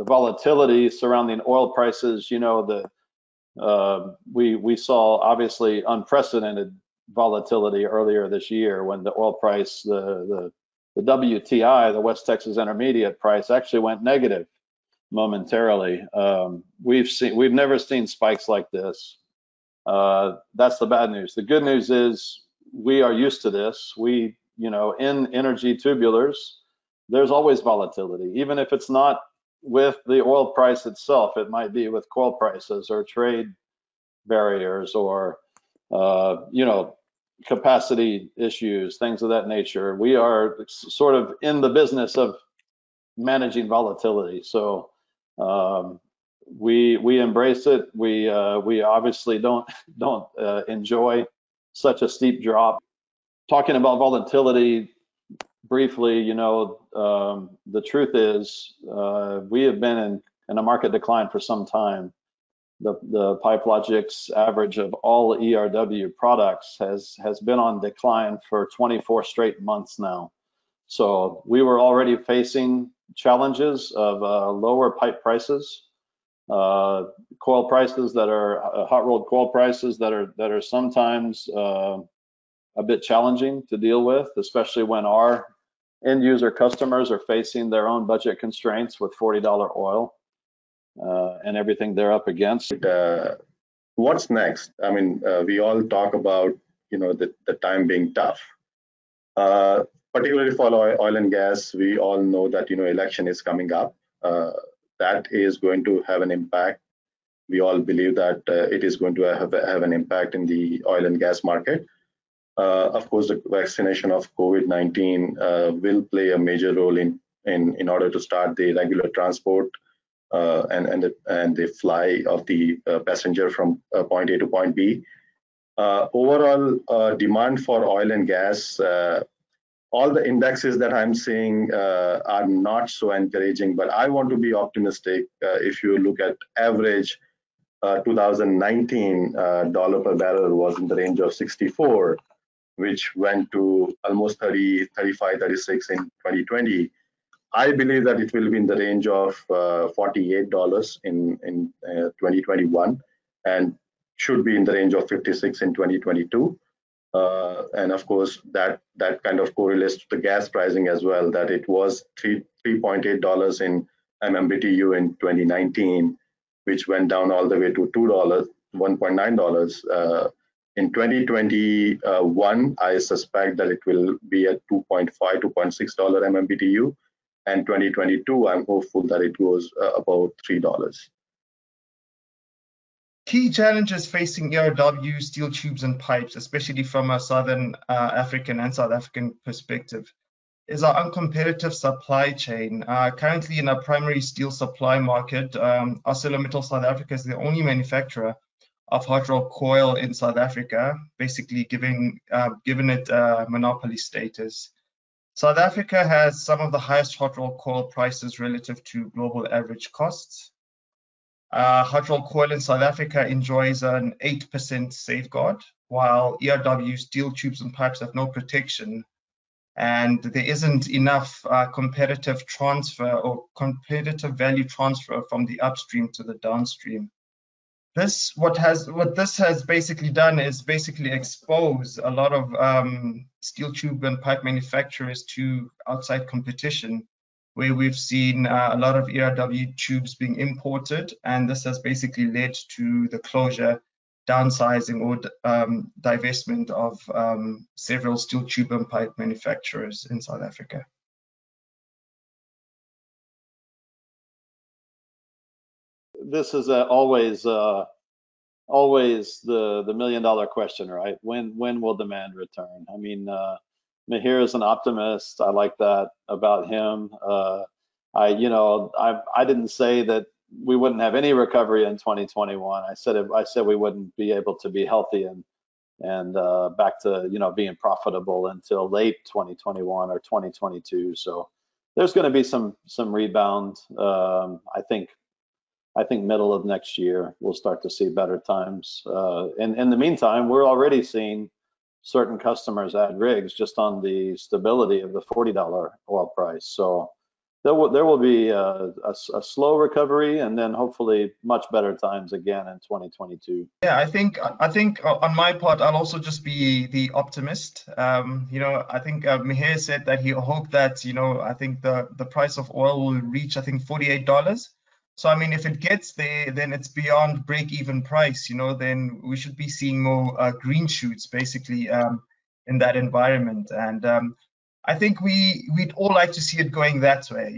volatility surrounding oil prices, you know, we saw obviously unprecedented volatility earlier this year when the oil price, the WTI, the West Texas Intermediate price, actually went negative momentarily. We've never seen spikes like this. That's the bad news. The good news is we are used to this. We, you know, in energy tubulars, there's always volatility, even if it's not with the oil price itself. It might be with coal prices or trade barriers or, you know, capacity issues, things of that nature. We are sort of in the business of managing volatility. So we embrace it. We obviously don't enjoy such a steep drop. Talking about volatility briefly, you know, the truth is we have been in a market decline for some time. The PipeLogix average of all ERW products has been on decline for 24 straight months now. So we were already facing challenges of lower pipe prices, coil prices that are hot rolled coil prices that are sometimes a bit challenging to deal with, especially when our end user customers are facing their own budget constraints with $40 oil and everything they're up against. What's next? I mean, we all talk about, you know, the time being tough. Particularly for oil and gas, we all know that, you know, election is coming up. That is going to have an impact. We all believe that it is going to have an impact in the oil and gas market. Of course, the vaccination of COVID-19 will play a major role in order to start the regular transport and the fly of the passenger from point A to point B. Overall demand for oil and gas, all the indexes that I'm seeing are not so encouraging, but I want to be optimistic. If you look at average 2019 dollar per barrel was in the range of 64, which went to almost 30, 35, 36 in 2020. I believe that it will be in the range of $48 in 2021 and should be in the range of 56 in 2022. And of course, that kind of correlates to the gas pricing as well, that it was $3.8 in MMBTU in 2019, which went down all the way to $2, $1.9. In 2021, I suspect that it will be at $2.5, $2.6 MMBTU. And 2022, I'm hopeful that it goes about $3. Key challenges facing ERW, steel tubes and pipes, especially from a Southern African and South African perspective, is our uncompetitive supply chain. Currently in our primary steel supply market, ArcelorMittal South Africa is the only manufacturer of hot rolled coil in South Africa, basically given it monopoly status. South Africa has some of the highest hot rolled coil prices relative to global average costs. Hot rolled coil in South Africa enjoys an 8% safeguard, while ERW steel tubes and pipes have no protection, and there isn't enough competitive transfer or competitive value transfer from the upstream to the downstream. What this has basically done is basically expose a lot of steel tube and pipe manufacturers to outside competition, where we've seen a lot of ERW tubes being imported, and this has basically led to the closure, downsizing, or divestment of several steel tube and pipe manufacturers in South Africa. This is always the $1 million question, right? When will demand return? I mean, Mahir is an optimist. I like that about him. I didn't say that we wouldn't have any recovery in 2021. I said we wouldn't be able to be healthy and back to being profitable until late 2021 or 2022. So there's going to be some rebound. I think middle of next year we'll start to see better times. In the meantime, we're already seeing certain customers add rigs just on the stability of the $40 oil price. So there will be a slow recovery, and then hopefully much better times again in 2022. Yeah, I think on my part, I'll also just be the optimist. I think Mihir said that he hoped that, I think the price of oil will reach, I think, $48. So, I mean, if it gets there, then it's beyond break-even price, then we should be seeing more green shoots, basically, in that environment. And I think we'd all like to see it going that way,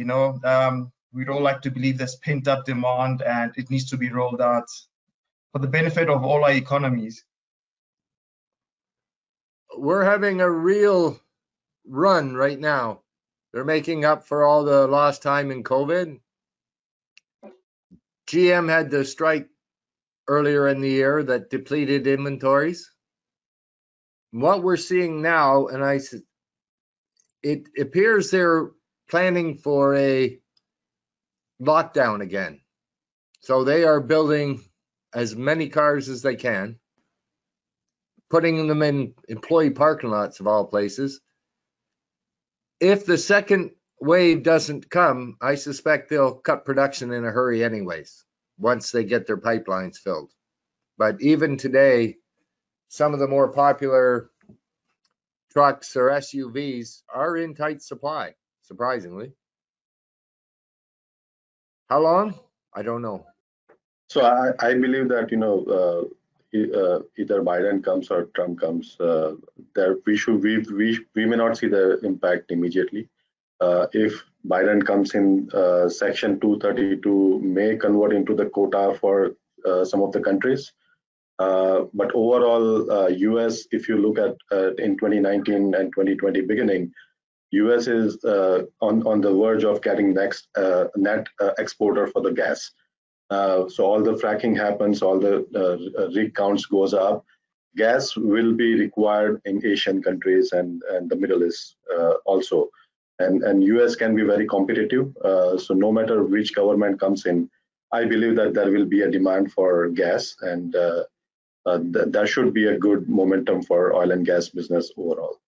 we'd all like to believe there's pent-up demand and it needs to be rolled out for the benefit of all our economies. We're having a real run right now. They're making up for all the lost time in COVID. GM had the strike earlier in the year that depleted inventories. What we're seeing now, and it appears they're planning for a lockdown again. So they are building as many cars as they can, putting them in employee parking lots of all places. If the second wave doesn't come, I suspect they'll cut production in a hurry anyways, once they get their pipelines filled. But even today, some of the more popular trucks or SUVs are in tight supply, surprisingly. How long? I don't know. So I believe that either Biden comes or Trump comes, that we may not see the impact immediately. If Biden comes in, Section 232 may convert into the quota for some of the countries. But overall, US, if you look at in 2019 and 2020 beginning, US is on the verge of getting next net exporter for the gas. So all the fracking happens, all the rig counts goes up. Gas will be required in Asian countries and the Middle East also. And US can be very competitive. So no matter which government comes in, I believe that there will be a demand for gas, and that should be a good momentum for oil and gas business overall.